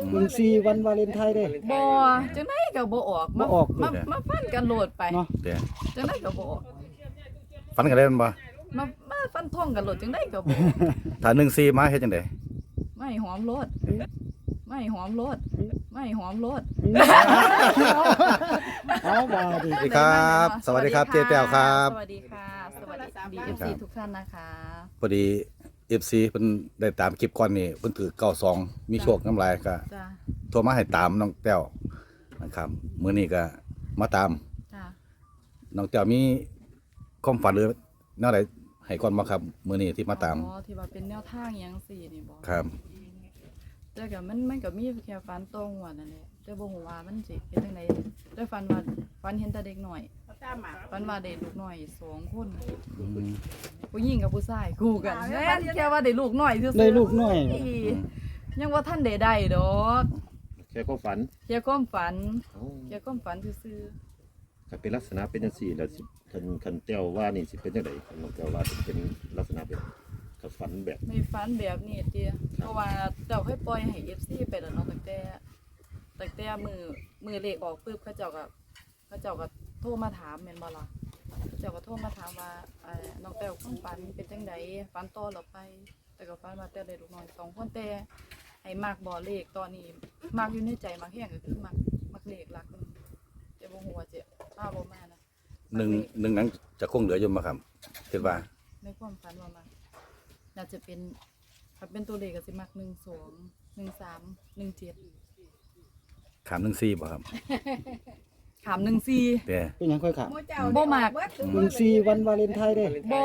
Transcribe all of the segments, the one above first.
14วันวาเลนไทน์เด้บ่จังได๋ก็บ่ออก บ่ออก มาฟันกันโลดไป เนาะ เด้ จังได๋ก็บ่ออก ฝันกันได้บ่ มาฟันทงกันโลดจังได๋ก็บ่ออก ถ้า14มาเฮ็ดจังได๋ ไม่หอมโลดไม่หอมโลดไม่หอมโลด เอาบาดิ สวัสดีครับ สวัสดีครับเจ๊แต้วครับ สวัสดีค่ะสวัสดี BFC ทุกท่านนะคะ พอดี FC เพิ่นได้ตามคลิปก่อนนี่เพิ่นถือ92มีโชคน้ำลายก็ จ้า โทรมาให้ตามน้องแต้วนะครับมื้อนี้ก็มาตาม จ้า น้องแต้วมีความฝันหรือแนวใดให้ก่อนบ่ครับมื้อนี้ที่มาตาม อ๋อที่ว่าเป็นแนวทางหยังสี่นี่บ่ ครับ แต่ก็มันก็มีแค่ฟันตรงว่านั่นแหละแต่บ่ฮู้ว่ามันสิเป็นจังไดแต่ฟันเห็นแต่เด็กน้อยฟันว่าได้ลูกน้อย2คนผู้หญิงกับผู้ชายคู่กันแม่นแค่ว่าได้ลูกน้อยซื่อๆ ได้ลูกน้อย ยังว่าท่านได้ดอก แค่ความฝัน แค่ความฝัน เอ้า แค่ความฝันซื่อ ถ้าเป็นลักษณะเป็นจังซี่แล้วสิคันเต้วว่านี่สิเป็นจังไดคันน้องเต้วว่าสิเป็นลักษณะแบบถ้าฝันแบบ ๆไม่ฝันแบบนี้เตี้ยเพราะว่าเจ้าเคยปล่อยให้ FC ไปแล้วเนาะตั้งแต่มือเลขออกปึ๊บเขาเจ้าก็โทรมาถามแม่นบ่ล่ะเขาเจ้าก็โทรมาถามว่าน้องแต้วความฝันเป็นจังไดฝันต่อหรอไป แต่ก็ฝันว่าแต่ได้ลูกน้อย2คนแต่ให้มักบ่เลขตอนนี้มักอยู่ในใจมักแฮงก็คือมักเลขหลักหนึ่งแต่บ่ฮู้ว่าจะมาบ่มานะ หนึ่งนั้นจะคงเหลืออยู่บ่ครับคิดว่า ในความฝันว่ามันน่าจะเป็นถ้าเป็นตัวเลขก็สิมัก12 13 17 ขาม14บ่ครับ ขาม14 แต่ เป็นหยังค่อยขา บ่มัก 14วันวาเลนไทน์เด้ บ่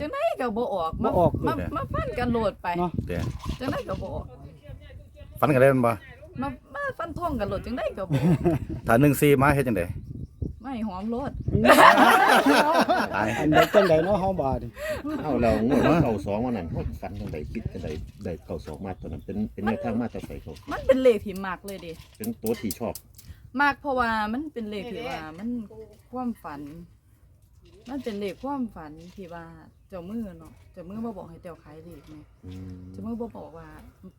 จังได๋ก็บ่ออก บ่ออก มาฟันกันโลดไป เนาะ แต่ จังได๋ก็บ่ออก ฝันกันได้บ่ มาฟันทงกันโลดจังได๋ก็บ่ออก ถ้า14มาเฮ็ดจังได๋ ไม่หอมโลด ตาย อันใดจังไดเนาะเฮาบาดิ เอ้าเรางวดเก่า2วันนั้นเฮาฝันจังไดคิดจังไดได้เก่า2มาตอนนั้นเป็นแนวทางมาจากไสเขา มันเป็นเลขที่มักเลยเดิ เป็นตัวที่ชอบ มักเพราะว่ามันเป็นเลขที่ว่ามันความฝัน มันเป็นเลขความฝันที่ว่าเจ้ามือเนาะเจ้ามือบ่บอกให้แต้วขายเลขไง อืม เจ้ามือบ่บอกว่า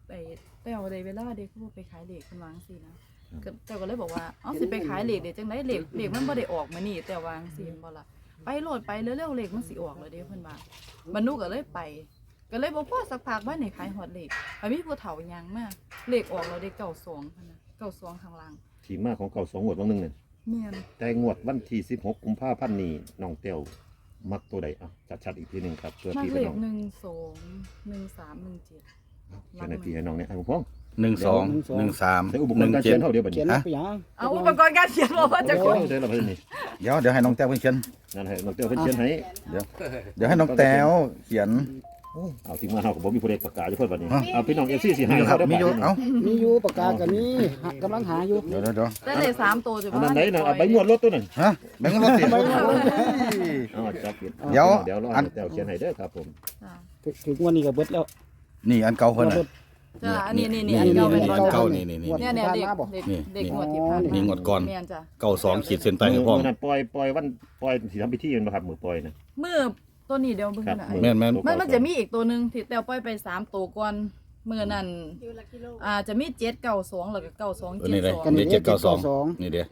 ไอ้แต้วได้เวลาเด้คือบ่ไปขายเลขเพิ่นวาจังซี่นะก็แต้วก็เลยบอกว่าเอ้าสิไปขายเลขเด้จังได๋เลขมันบ่ได้ออกมื้อนี้แต่ว่าจังซี่บ่ล่ะไปโลดไปเร็วๆเลขมันสิออกแล้วเด้เพิ่นว่าบรรนุก็เลยไป ก็เลยบ่พอสักพักว่านี่ขายฮอดเลขไปมีผู้เฒ่ายังมาเลขออกแล้วเด้92คั่นน่ะ92ข้างล่าง ที่มาของเก่า2งวดวันนึงนั่น แม่น แต่งวดวันที่16กุมภาพันธ์นี้น้องเต้วมักตัวใดอ่ะชัดๆอีกทีหนึงครับเพื่อ มา พี่ เล พี่ ข น้อง 12 13 17 เขียนให้พี่ให้น้องเนี่ยไอ้ผมพ้อง 12 13 ใช้อุปกรณ์การเขียนเท่าเดียวบัด เขีย นี้ นไปหยัง เอาอุปกรณ์การเขียนบอกว่าจะ โอ้ยได้แล้วบัดนี้ เดี๋ยวให้น้องแต้วเพิ่นเขียน นั่นให้น้องเต้วเพิ่นเขียนให้ เดี๋ยวให้น้องแต้วเขียน เอาที่มาเฮาก็บ่มีผู้ใดประกาศอยู่เพิ่นบัดนี้เอาพี่น้อง FC สิ มี ให้ อยู่ครับ เด้ มีอยู่ บัดนี้ เอ้า มีอยู่ปากกาก็มีกำลังหาอยู่ เดี๋ยว ได้เลข3ตัวจะ อันนั้นไหนน่ะเอาใบงวดรถตัวนั้น ฮะแบ่งกันรถสิ อ๋อจับผิด เดี๋ยว เดี๋ยวรอ อัน ให้แต้วเขียนให้เด้อครับผม ถึงวันนี้ก็เบิดแล้ว นี่อันเก่าเพิ่นน่ะ จ้าอันนี้อันเก่าเป็น อั ร้อน เก่า จ้ะ นี่ เนี่ยเด็กเด็กงวดที่ผ่าน นี่งวดก่อน แม่นจ้ะ 92ขีดเส้นใต้ให้พร้อม มื้อนั้นปล่อยวันปล่อยสิทำพิธีกันบ่ครับมื้อปล่อยนะ มือตัวนี้เดี๋ยวเบิ่ง ครับ นะ แม่น มันจะมีอีกตัวหนึงที่แต้วปล่อยไป3ตัวก่อนมื้อนั้นจะมี792แล้วก็ นี่เลย 9272 นี่792นี่เด้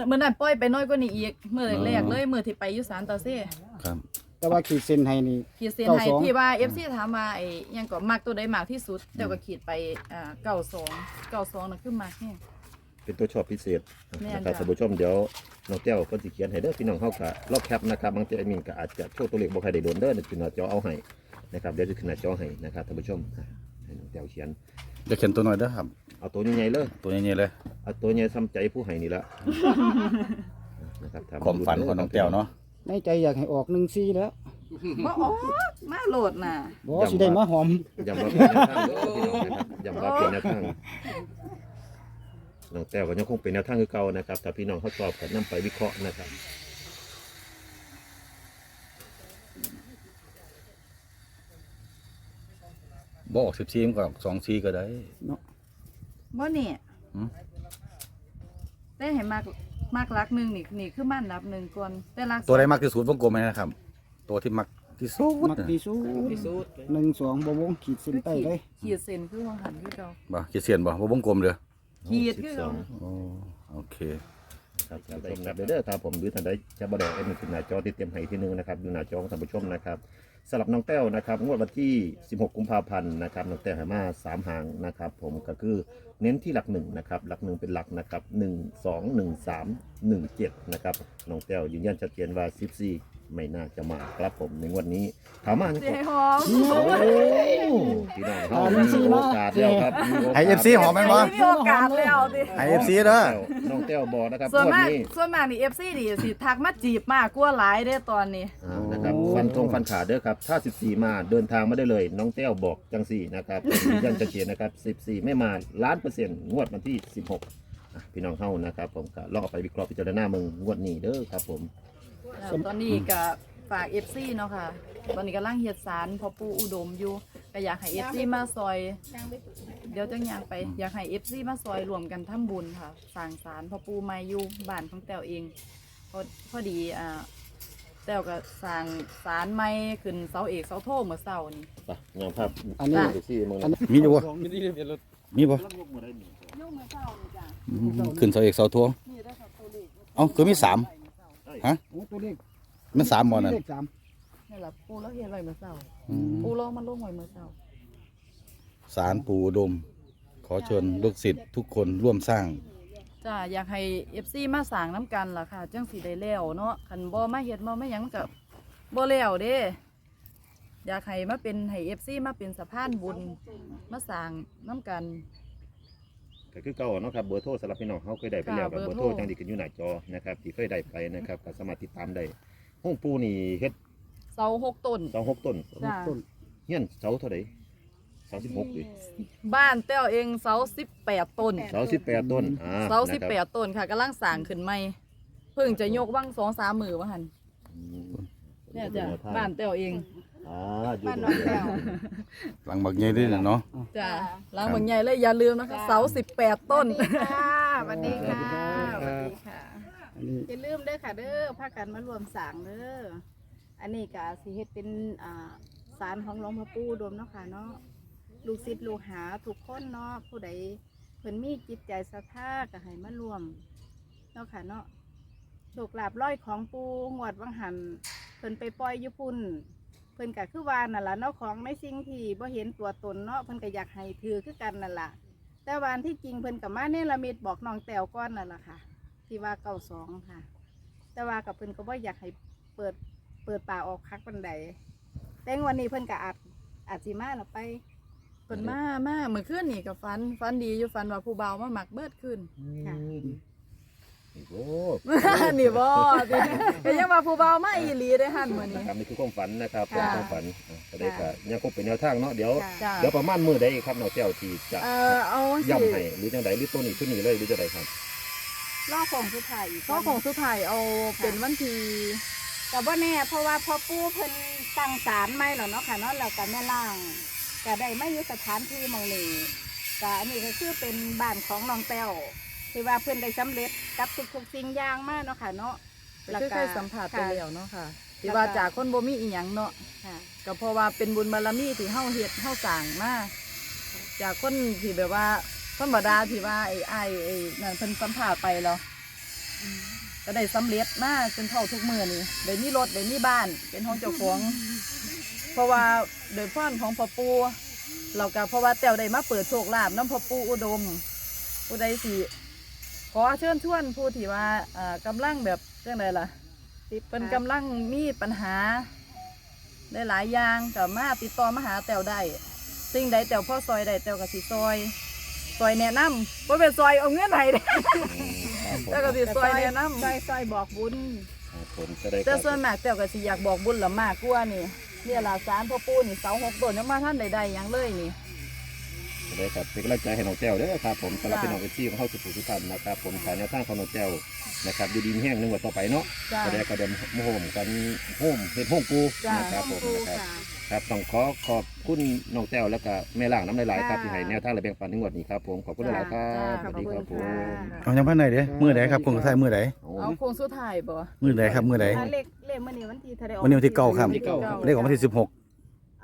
มื้อนั้นปล่อยไปน้อยกว่านี้อีกมื้อแรกเลยมื้อที่ไปอยู่ศาลตาเซ่ ครับ แต่ว่าขีดเส้นให้นี่ ขีดเส้นให้ 92 ที่ว่า FC ถามว่าไอ้หยังก็มักตัวใดมากที่สุดแต้วก็ขีดไป92นั่นคือมักแฮง เป็นตัวชอบพิเศษ แม่น นะครับ จ้ะ ท่านผู้ชมเดี๋ยวน้องแต้วเพิ่นสิเขียนให้เด้อพี่น้องเฮาก็รอบแคปนะครับบางทีแอดมินก็อาจจะโชว์ตัวเลขบ่ค่อยได้โดนเด้อขึ้นหน้าจอเอาให้นะครับเดี๋ยวจะขึ้นหน้าจอให้นะครับท่านผู้ชมให้น้องแต้วเขียน จะเขียนตัวหน่อยเด้อครับ เอาตัวใหญ่ๆเลย ตัวใหญ่ๆเลย เอาตัวใหญ่ซ้ำใจผู้ให้นี่ละนะครับถ ความฝันของน้องแต้วเนาะ ในใจอยากให้ออก14แล้ว บ่ออกมาโหลดน่ะ บ่สิได้มาหอม ย้ำว่าเป็นแนวทางเด้อพี่น้องนะครับย้ำว่าเป็นแนวทางน้องแต้วก็ยังคงเป็นแนวทางคือเก่านะครับถ้าพี่น้องเขาชอบก็นำไปวิเคราะห์นะครับ บ่ออก14มันก็24ก็ได้ บ่นี่ หืม ได้ให้มากลักหนึงนี่คือมันนับหนึ่งก่อนแต่ลัก ตัวใดมากที่สุดวงกลมไหมนะครับ ตัวที่มักที่สุด มักที่สุด12บ่วงขีดเส้นใต้เลย ขีดเส้นคือว่าหันคือเก่า บ่ขีดเส้นบ่วงกลมเด้อ ขีดคือ โอ้โอเค ครับท่านใดครับเด้อครับผมหรือท่านใดจะบ่ได้เป็นขึ้นหน้าจอที่เตรียมให้ที่นึงนะครับดูหน้าจอของท่านผู้ชมนะครับสำหรับน้องแต้วนะครับงวดวันที่ 16 กุมภาพันธ์นะครับน้องแต้วให้มา3หางนะครับผมก็คือเน้นที่หลัก1นะครับหลัก1เป็นหลักนะครับ1 2 1 3 1 7นะครับน้องแต้วยืนยันชัดเจนว่า14ไม่น่าจะมาครับผมในงวดนี้ถามมา เจ๊หอม พี่น้องเขามีโอกาสแล้วครับมีโอกาส ให้ FC หอมแม่นบ่ มีโอกาสแล้วดิ ให้ FC เด้อ น้องแต้วบอกนะครับ ส่วน งวด มาก นี้ นี่ FC นี่สิทักมาจีบมากกว่าหลายเด้อตอนนี้ นะครับฟันตรงฟันขาเด้อครับถ้า14มาเดินทางมาได้เลยน้องแต้วบอกจังสี่นะครับยืนยันชัดเจนนะครับ14ไม่มา1,000,000%งวดวันที่16พี่น้องเฮานะครับผมก็ลองเอาไปวิเคราะห์พิจารณาเมืองงวดนี้เด้อครับผม ตอนนี้ก็ฝาก FC เนาะค่ะ ตอนนี้กำลังเฮ็ดสารพ่อปู่อุดมอยู่ก็อยากให้ FC มาซอย เดี๋ยวจังย่างไป อยากให้ FC มาซอยรวมกันทำบุญค่ะสร้างศาลพ่อปู่ใหม่อยู่บ้านของแต้วเองพอดีแต้วก็สร้างศาลใหม่ขึ้นเสาเอกเสาโทเมื่อเช้านี่ ไปงานภาพ อันนี้ ดูสิมึง มีอยู่บ่มีบ่ ยกเมื่อเช้านี่จ้ะ ขึ้นเสาเอกเสาโท นี่ได้ค่ะตัวเลข เอ้าคือมี3 โอ้ตัวเลข มัน3บ่นั่น เลข3 นี่ล่ะปู่แล้วเฮ็ดไว้เมื่อเช้า อืม ปู่ลงมันลงไว้เมื่อเช้า ศาลปู่อุดม ขอเชิญลูกศิษย์ทุกคนร่วมสร้าง จ้าอยากให้ FC มาสร้างน้ำกันล่ะค่ะจังสิได้แล้วเนาะคันบ่มาเฮ็ดบ่หยังมันก็บ่แล้วเด้อยากให้มาเป็นให้ FC มาเป็นสะพานบุญมาสร้างน้ำกัน ก็คือเก่าเนาะครับเบอร์โทรสำหรับพี่น้องเขาเคยได้ไปแล้วกับ ค่ะ เบ เบ อ อร์ ร์ โท โท ร รจังดีกันอยู่หน้าจอนะครับที่เคยได้ไปนะครับก็สามารถติดตามได้ห้องปูนี่เฮ็ด เสา6ต้น 26ต้น จ้า ต้น เฮียนเสาเท่าไหร่36ดิ บ้านแต้วเองเสา18ต้น เสา18ต้นเสา นะครับ 18ต้นค่ะกำลังสร้างขึ้นใหม่เพิ่งจะยกวัง 2-3 มื้อว่าหั่น อืม เนี่ยจ้ะบ้านแต้วเอง อยู่ตรงนี้ หลังบักใหญ่ด้วยน่ะเนาะ จ้าหลังบางใหญ่เลยอย่าลืมนะคะเสา18ต้น ค่ะสวัสดีค่ะสวัสดีค่ะ อันนี้ อย่าลืมเด้อค่ะเด้อพากันมารวมสร้างเด้ออันนี้ก็สิเฮ็ดเป็นศาลของหลวงพ่อปู่อุดมเนาะค่ะเนาะลูกศิษย์ลูกหาทุกคนเนาะผู้ใดเพิ่นมีจิตใจศรัทธาก็ให้มารวมเนาะค่ะเนาะโชคลาภร้อยของปู่งวดวังหันเพิ่นไปปล่อยอยู่พุ่นเพิ่นก็คือว่านั่นล่ะเนาะของในสิ่งที่บ่เห็นตัวตนเนาะเพิ่นก็อยากให้ถือคือกันนั่นล่ะแต่วาอันที่จริงเพิ่นก็มาเนรมิตบอกน้องแต้วก่อนนั่นล่ะค่ะ ที่ว่า92ค่ะ แต่ว่ากับเพิ่นก็บ่อยากให้เปิดป่าออกคักปันใดแต่งวันนี้เพิ่นก็อาจสิมาแล้วไป เพิ่นมาเมื่อคืนนี่ก็ฝันดีอยู่ฝันว่าผู้บ่าวมาหมักเบิดขึ้น ค่ะ โอ้ นี่บ่ติก็ยังว่าผู้บ่าวมาอีหลีได้หั่นมื้อนี้ ครับนี่คือความฝันนะครับเป็น ค่ะ ความฝันก็ได้ก็ยังคงเป็นแนวทางเนาะเดี๋ยว ค่ะ จ้า เดี๋ยวประมาณมื้อใดครับน้องแต้วที่จะ เอาสิ ย่ำให้หรือจังใดหรือตัวนี้ชุดนี้เลยหรือจังใดครับ รอของสุดท้ายอีก ก็ของสุดท้ายเอาเป็นวันที่ แต่ว่าแน่เพราะว่าพอปู่เพิ่นตั้งศาลใหม่แล้วเนาะค่ะเนาะแล้วก็แม่ล่างก็ได้มาอยู่สถานที่หมองนี้ก็อันนี้ก็คือเป็นบ้านของน้องแต้วที่ว่าเพิ่นได้สำเร็จกับทุกๆสิ่งอย่างมากเนาะค่ะเนาะ ก็คือเคยสัมผัสไปแล้วเนาะค่ะ แล้ว ที่ ก็ ว่าจากคนบ่มีอีหยังเนาะ ค่ะ ก็เพราะว่าเป็นบุญบารมีที่เฮาเฮ็ดเฮาสร้างมาจากคนที่แบบว่าธรรมดาที่ว่าไอ้นั่นเพิ่นสัมผัสไปแล้วก็ได้สำเร็จมาจนเท่าทุกมื้อนี่ได้มีรถได้มีบ้านเป็นของเจ้าของ เพราะว่าโดยพรของพ่อปู่เราก็เพราะว่าแต้วได้มาเปิดโชคลาภน้ำพ่อปู่อุดมผู้ใดสิขอเชิญชวนผู้ที่ว่ากำลังแบบเรื่องใดล่ะเป็นกำลังมีปัญหาหลายๆอย่างก็มาติดต่อมาหาแต้วได้สิ่งใดแต้วพ่อซอยได้แต้วก็สิซอยแนะนำว่าเป็นซอยเอาเงินให้เด้ แต้วก็สิซอยแนะนำ ซอยบอกบุญ ผมจะได้ แต่ส่วนมากแต้วก็สิอยากบอกบุญละมากกว่านี่เนี่ยล่ะศาลพ่อปู่นี่เสา6ต้นยังมาท่านใดๆหยังเลยนี่ ได้ครับเป็นกำลังใจให้น้องแต้วเด้อครับผมสำหรับพี่น้องเอฟซีของเขาทุกท่านนะครับผมขายแนวทางของน้องแต้วนะครับอยู่ดีมีแห้งนึงว่าต่อไปเนาะ จ้า ก็ได้กระเดิมโฮมกันโฮมเฮ็ดโฮมปู จ้าน นะครับผม ปู่ นะครับ ค่ะ ครับต้องขอบคุณน้องแต้วแล้วก็แม่ล่างน้ำหลายๆครับ ค่ะ ที่ให้แนวทางและแบ่งปันทั้งหมดนี้ครับผมขอบคุณหลายๆครับส ขอ วั บ สดี คุ ครับ ณ ผ ค่ะ ม เอายังพันไหนเด้มื้อใดครับคงใส่มื้อใด เอาโค้งสุดท้ายบ่ มื้อใดครับมื้อใด เลขมื้อนี้วันที่เท่าใดออก วันนี้วันที่เก้าครับ วันที่เก้า เลขของวันที่16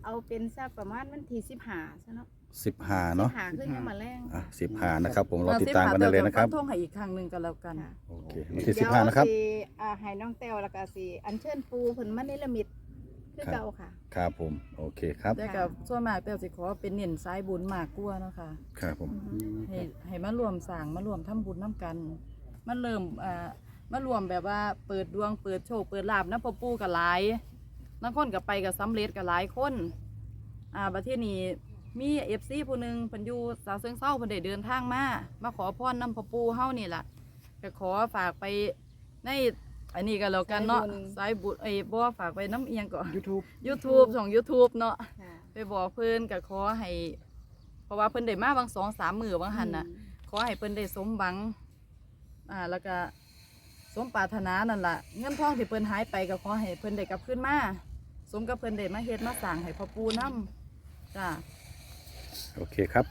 เอาเป็นสักประมาณวันที่15ซะเนาะ 15เนาะ หาขึ้นยังมาแรง อ่ะ15นะครับผมรอติดตามกันได้เลยนะครับ ท่องให้อีกครั้งหนึงก็แล้วกัน ค่ะ โอเควันที่ เดี๋ยว 15นะครับ สิให้น้องแต้วแล้วก็สิอัญเชิญปูเพิ่นมาในละมิตคือเก่าค่ะ ครับผมโอเคครับ แต่กับส่วนมากแต่สิขอเป็นเน้นสายบุญมากกว่าเนาะค่ะ ครับผม ให้มารวมสร้างมารวมทำบุญน้ำกันมันเริ่มมารวมแบบว่าเปิดดวงเปิดโชคเปิดลาบนะพ่อปู่กับหลายบางคนกับไปกับสำเร็จกับหลายคนประเทศนี้มีFCผู้หนึงเพิ่นอยู่สาวเชิงเซาเพิ่นได้เดินทางมาขอพรนำพ่อปู่เฮานี่ล่ะก็ขอฝากไปในอันนี้ก็แล้วกันเนาะสายบุญบ่ฝากไปน้ำเอียงก่อน YouTube ช่อง YouTube เนาะ ค่ะ ไปบอกเพิ่นก็ขอให้เพราะว่าเพิ่นได้มาบาง2-3 มื้อบางหันน่ะขอให้เพิ่นได้สมหวังแล้วก็สมปรารถนานั่นล่ะเงินทองที่เพิ่นหายไปก็ขอให้เพิ่นได้กลับคืนมาสมกับเพิ่นได้มาเฮ็ดมาสร้างให้พ่อปู่นำจ้า โอเคครับ